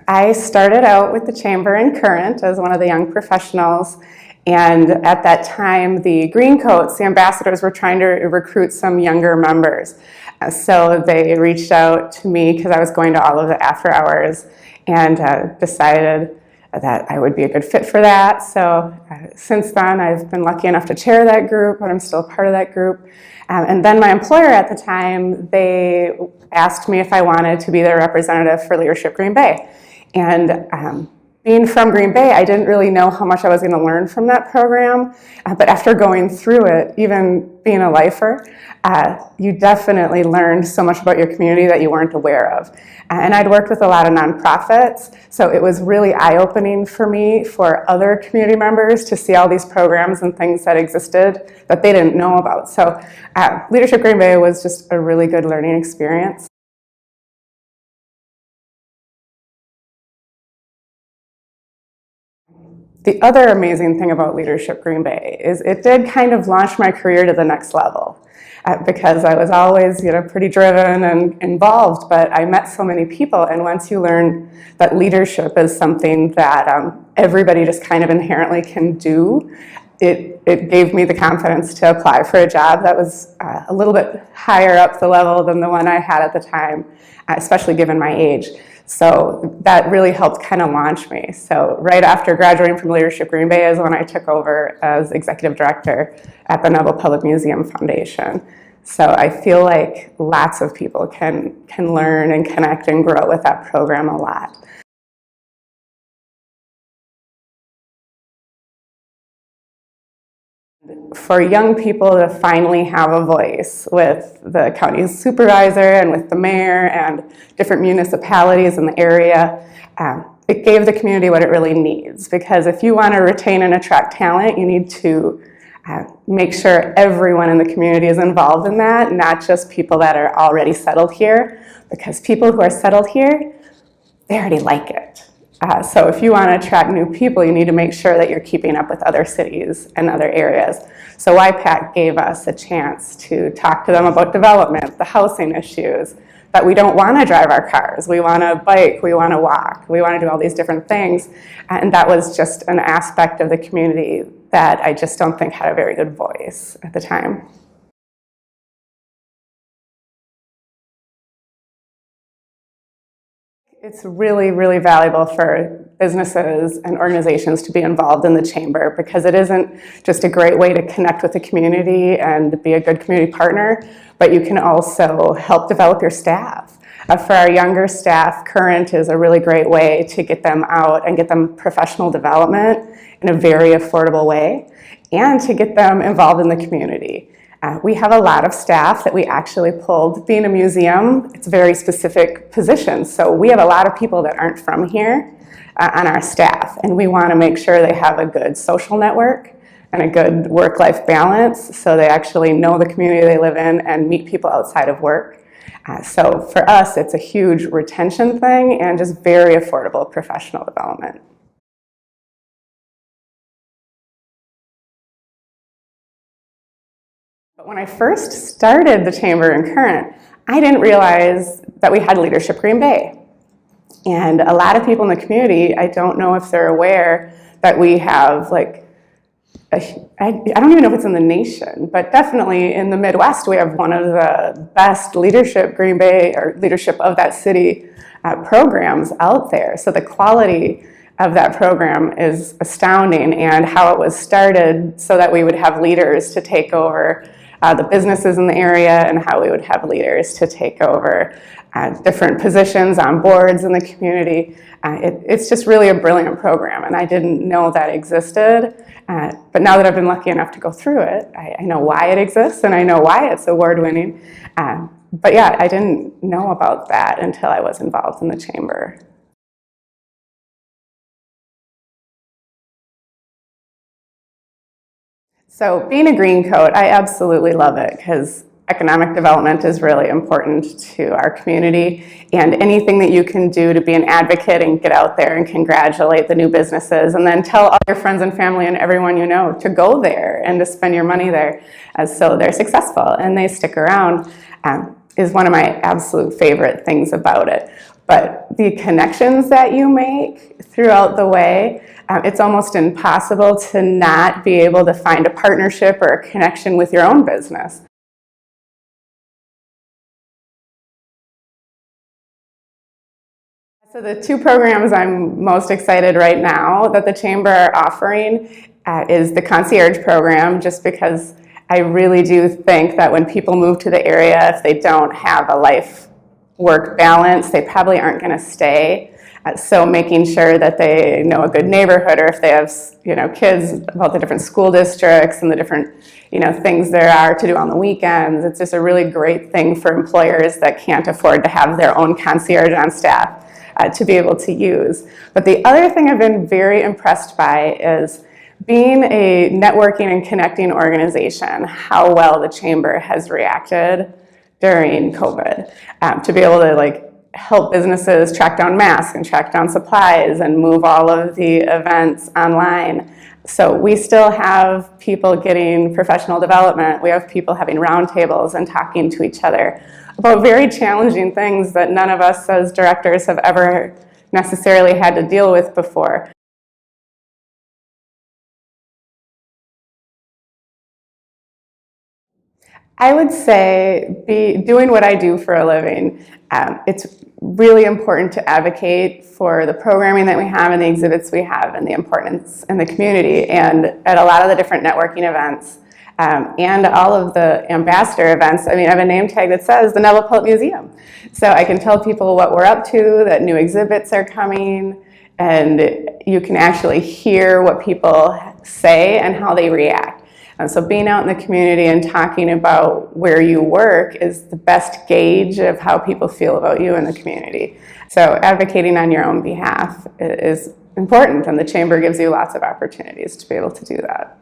I started out with the Chamber in Current as one of the young professionals, and at that time the Greencoats, the ambassadors, were trying to recruit some younger members. So they reached out to me because I was going to all of the after hours and decided that I would be a good fit for that. So since then I've been lucky enough to chair that group, but I'm still part of that group. And then my employer at the time, they asked me if I wanted to be their representative for Leadership Green Bay. And being from Green Bay, I didn't really know how much I was going to learn from that program. But after going through it, even being a lifer, you definitely learned so much about your community that you weren't aware of. And I'd worked with a lot of nonprofits, so it was really eye-opening for me, for other community members, to see all these programs and things that existed that they didn't know about. So Leadership Green Bay was just a really good learning experience. The other amazing thing about Leadership Green Bay is it did kind of launch my career to the next level. Because I was always, pretty driven and involved, but I met so many people, and once you learn that leadership is something that everybody just kind of inherently can do, it gave me the confidence to apply for a job that was a little bit higher up the level than the one I had at the time, especially given my age. So that really helped kind of launch me. So right after graduating from Leadership Green Bay is when I took over as executive director at the Neville Public Museum Foundation. So I feel like lots of people can learn and connect and grow with that program a lot. For young people to finally have a voice with the county supervisor and with the mayor and different municipalities in the area, it gave the community what it really needs. Because if you want to retain and attract talent, you need to make sure everyone in the community is involved in that, not just people that are already settled here. Because people who are settled here, they already like it. So if you want to attract new people, you need to make sure that you're keeping up with other cities and other areas. So YPAC gave us a chance to talk to them about development, the housing issues, that we don't want to drive our cars. We want to bike, we want to walk, we want to do all these different things. And that was just an aspect of the community that I just don't think had a very good voice at the time. It's really, really valuable for businesses and organizations to be involved in the chamber, because it isn't just a great way to connect with the community and be a good community partner, but you can also help develop your staff. For our younger staff, Current is a really great way to get them out and get them professional development in a very affordable way, and to get them involved in the community. We have a lot of staff that we actually pulled. Being a museum, it's very specific positions. So we have a lot of people that aren't from here on our staff, and we want to make sure they have a good social network and a good work-life balance, so they actually know the community they live in and meet people outside of work. So for us, it's a huge retention thing and just very affordable professional development. But when I first started the Chamber in Current, I didn't realize that we had Leadership Green Bay. And a lot of people in the community, I don't know if they're aware that we have, like, I don't even know if it's in the nation, but definitely in the Midwest, we have one of the best Leadership Green Bay, or leadership of that city programs out there. So the quality of that program is astounding, and how it was started so that we would have leaders to take over the businesses in the area, and how we would have leaders to take over different positions on boards in the community. It's just really a brilliant program, and I didn't know that existed. But now that I've been lucky enough to go through it, I know why it exists, and I know why it's award-winning. But yeah, I didn't know about that until I was involved in the Chamber. So being a green coat, I absolutely love it, because economic development is really important to our community, and anything that you can do to be an advocate and get out there and congratulate the new businesses, and then tell all your friends and family and everyone you know to go there and to spend your money there, so they're successful and they stick around, is one of my absolute favorite things about it. but the connections that you make throughout the way, it's almost impossible to not be able to find a partnership or a connection with your own business. So the two programs I'm most excited right now that the Chamber are offering is the concierge program, just because I really do think that when people move to the area, if they don't have a life-work balance, they probably aren't going to stay. So making sure that they know a good neighborhood, or if they have, kids, about the different school districts and the different, things there are to do on the weekends. It's just a really great thing for employers that can't afford to have their own concierge on staff to be able to use. But the other thing I've been very impressed by is being a networking and connecting organization, how well the Chamber has reacted during COVID, to be able to help businesses track down masks and track down supplies and move all of the events online. So we still have people getting professional development. We have people having roundtables and talking to each other about very challenging things that none of us as directors have ever necessarily had to deal with before. I would say doing what I do for a living, it's really important to advocate for the programming that we have and the exhibits we have and the importance in the community. And at a lot of the different networking events and all of the ambassador events, I have a name tag that says the Neville Public Museum. So I can tell people what we're up to, that new exhibits are coming, and you can actually hear what people say and how they react. So being out in the community and talking about where you work is the best gauge of how people feel about you in the community. So advocating on your own behalf is important, and the Chamber gives you lots of opportunities to be able to do that.